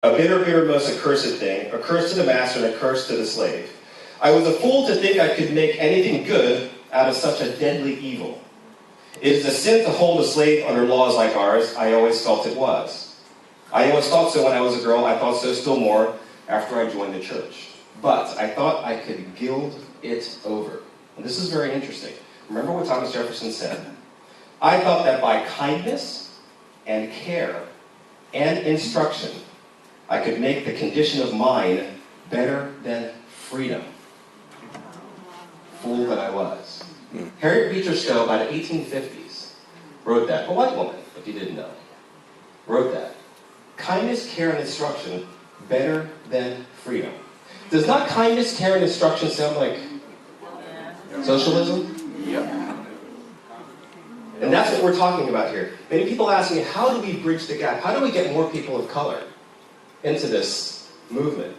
A bitter, bitter, most accursed thing, a curse to the master and a curse to the slave. I was a fool to think I could make anything good out of such a deadly evil. It is a sin to hold a slave under laws like ours. I always felt it was. I always thought so when I was a girl. I thought so still more after I joined the church. But I thought I could gild it over. And this is very interesting. Remember what Thomas Jefferson said? I thought that by kindness and care and instruction, I could make the condition of mine better than freedom. Fool that I was. Harriet Beecher Stowe, by the 1850s, wrote that. A white woman, if you didn't know, wrote that. Kindness, care, and instruction better than freedom. Does not kindness, care, and instruction sound like socialism? Yep. And that's what we're talking about here. Many people ask me, how do we bridge the gap? How do we get more people of color into this movement?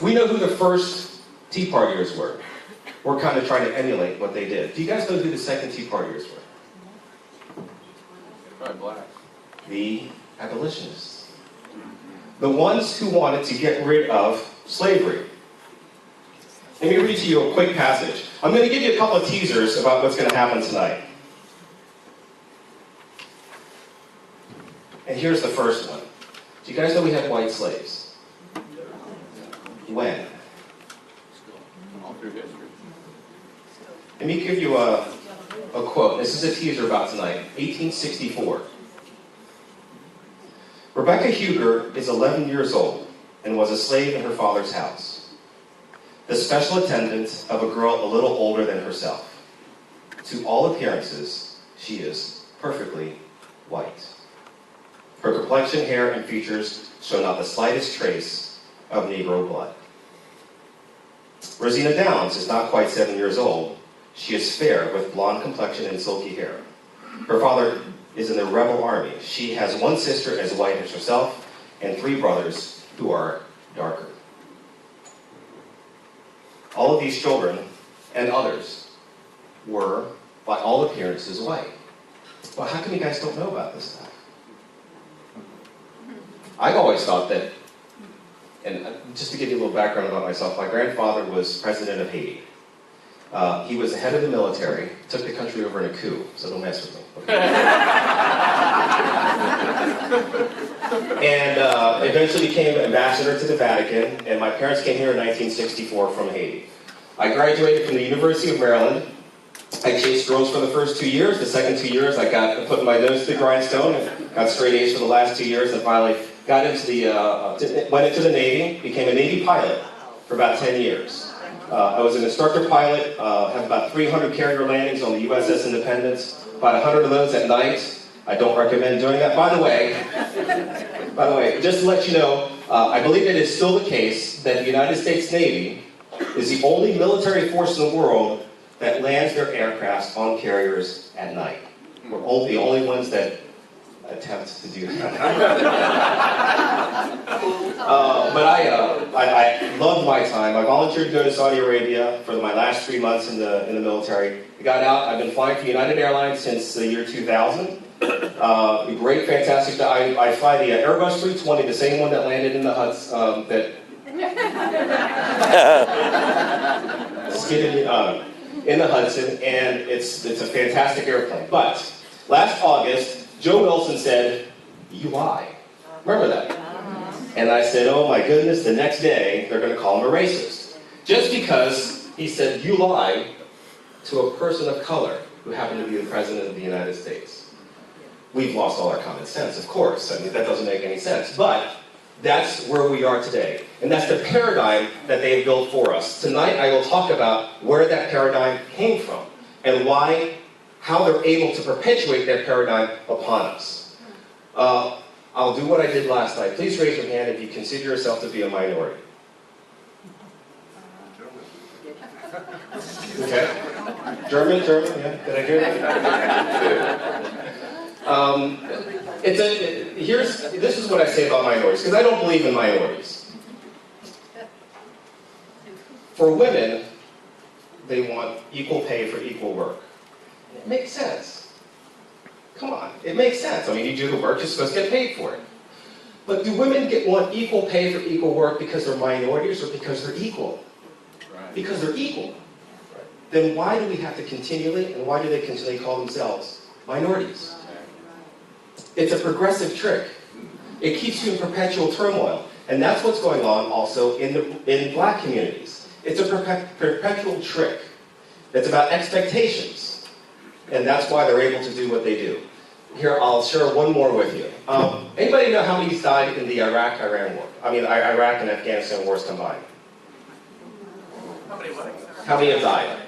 We know who the first Tea Partiers were. We're kind of trying to emulate what they did. Do you guys know who the second Tea Partiers were? Probably black. The abolitionists. The ones who wanted to get rid of slavery. Let me read to you a quick passage. I'm going to give you a couple of teasers about what's going to happen tonight. And here's the first one. Do you guys know we had white slaves? When? All through history. Let me give you a quote. This is a teaser about tonight. 1864. Rebecca Huger is 11 years old and was a slave in her father's house, the special attendant of a girl a little older than herself. To all appearances, she is perfectly white. Her complexion, hair, and features show not the slightest trace of Negro blood. Rosina Downs is not quite 7 years old. She is fair with blonde complexion and silky hair. Her father is in the rebel army. She has one sister as white as herself and 3 brothers who are darker. All of these children and others were, by all appearances, white. Well, how come you guys don't know about this stuff? I've always thought that, and just to give you a little background about myself, my grandfather was president of Haiti. He was the head of the military, took the country over in a coup, so don't mess with me. Okay? And eventually became ambassador to the Vatican, and my parents came here in 1964 from Haiti. I graduated from the University of Maryland. I chased girls for the first 2 years. The second 2 years, I got put my nose to the grindstone and got straight A's for the last 2 years, and finally got into went into the Navy, became a Navy pilot for about 10 years. I was an instructor pilot, have about 300 carrier landings on the USS Independence, about 100 of those at night. I don't recommend doing that. By the way, just to let you know, I believe it is still the case that the United States Navy is the only military force in the world that lands their aircraft on carriers at night. We're the only ones that attempt to do that. But I loved my time. I volunteered to go to Saudi Arabia for my last 3 months in the military. I got out. I've been flying for United Airlines since the year 2000. Great, fantastic. I fly the Airbus 320, the same one that landed in the Hudson, that skidded in the Hudson, and it's a fantastic airplane. But last August, Joe Wilson said, "You lie." Remember that? And I said, oh my goodness, the next day, they're going to call him a racist. Just because he said, "You lie," to a person of color who happened to be the President of the United States. We've lost all our common sense, of course. I mean, that doesn't make any sense. But that's where we are today. And that's the paradigm that they have built for us. Tonight, I will talk about where that paradigm came from and how they're able to perpetuate that paradigm upon us. I'll do what I did last night. Please raise your hand if you consider yourself to be a minority. Okay. German, yeah. Did I hear that? This is what I say about minorities, because I don't believe in minorities. For women, they want equal pay for equal work. It makes sense. Come on, it makes sense. I mean, you do the work, you're supposed to get paid for it. But do women want equal pay for equal work because they're minorities or because they're equal? Right. Because they're equal. Then why do we have to continually, and why do they continually call themselves minorities? It's a progressive trick. It keeps you in perpetual turmoil. And that's what's going on also in black communities. It's a perpetual trick. It's about expectations. And that's why they're able to do what they do. Here, I'll share one more with you. Anybody know how many's died in the Iraq-Iran war? I mean, Iraq and Afghanistan wars combined. How many have died?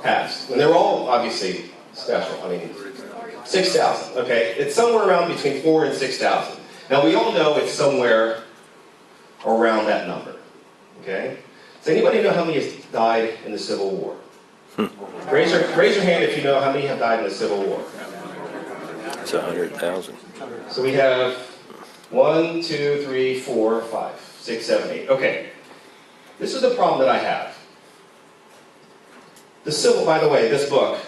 Halves. And they're all obviously special. I mean, 6,000. Okay, it's somewhere around between 4,000 and 6,000. Now we all know it's somewhere around that number. Okay. Does anybody know how many has died in the Civil War? Raise your hand if you know how many have died in the Civil War. It's 100,000. So we have 1, 2, 3, 4, 5, 6, 7, 8. Okay. This is the problem that I have. By the way, this book,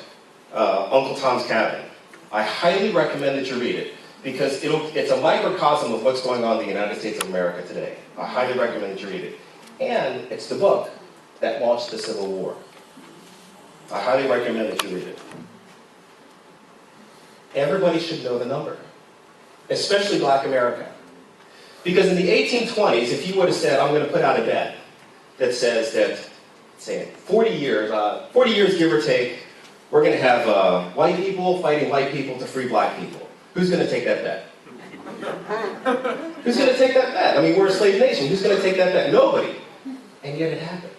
Uncle Tom's Cabin, I highly recommend that you read it because it's a microcosm of what's going on in the United States of America today. I highly recommend that you read it. And it's the book that launched the Civil War. I highly recommend that you read it. Everybody should know the number, especially black America. Because in the 1820s, if you would have said, I'm going to put out a bet that says that, say, 40 years give or take, we're going to have white people fighting white people to free black people. Who's going to take that bet? Who's going to take that bet? I mean, we're a slave nation. Who's going to take that bet? Nobody. And yet it happened.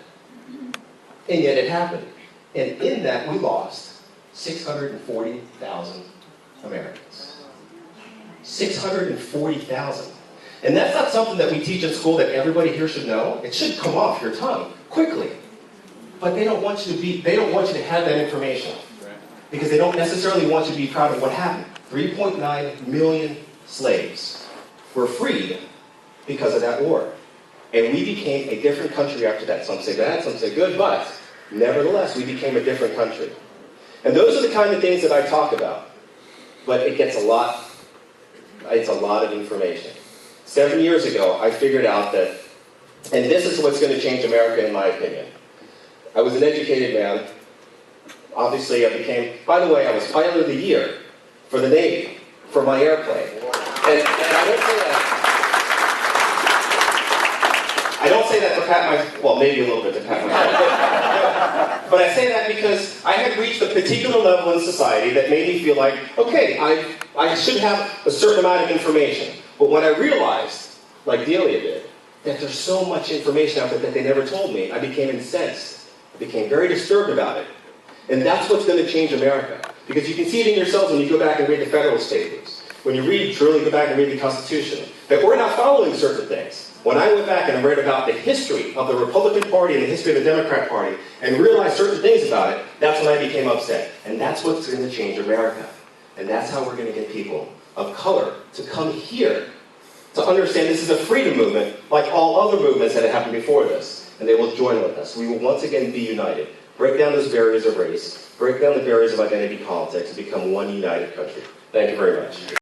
And yet it happened. And in that, we lost 640,000 Americans. 640,000. And that's not something that we teach in school that everybody here should know. It should come off your tongue quickly. But they don't want you to have that information. Because they don't necessarily want you to be proud of what happened. 3.9 million slaves were freed because of that war. And we became a different country after that. Some say bad, some say good, but nevertheless, we became a different country. And those are the kind of things that I talk about. But it gets it's a lot of information. 7 years ago, I figured out that, and this is what's going to change America in my opinion. I was an educated man. Obviously, by the way, I was Pilot of the Year for the Navy, for my airplane. And I don't say that to pat well, maybe a little bit to pat myself. But I say that because I had reached a particular level in society that made me feel like, okay, I should have a certain amount of information. But when I realized, like Delia did, that there's so much information out there that they never told me, I became incensed. I became very disturbed about it. And that's what's going to change America. Because you can see it in yourselves when you go back and read the Federalist Papers. When you truly go back and read the Constitution. That we're not following certain things. When I went back and read about the history of the Republican Party and the history of the Democrat Party, and realized certain things about it, that's when I became upset. And that's what's going to change America. And that's how we're going to get people of color to come here to understand this is a freedom movement like all other movements that have happened before this. And they will join with us. We will once again be united. Break down those barriers of race, break down the barriers of identity politics, and become one united country. Thank you very much.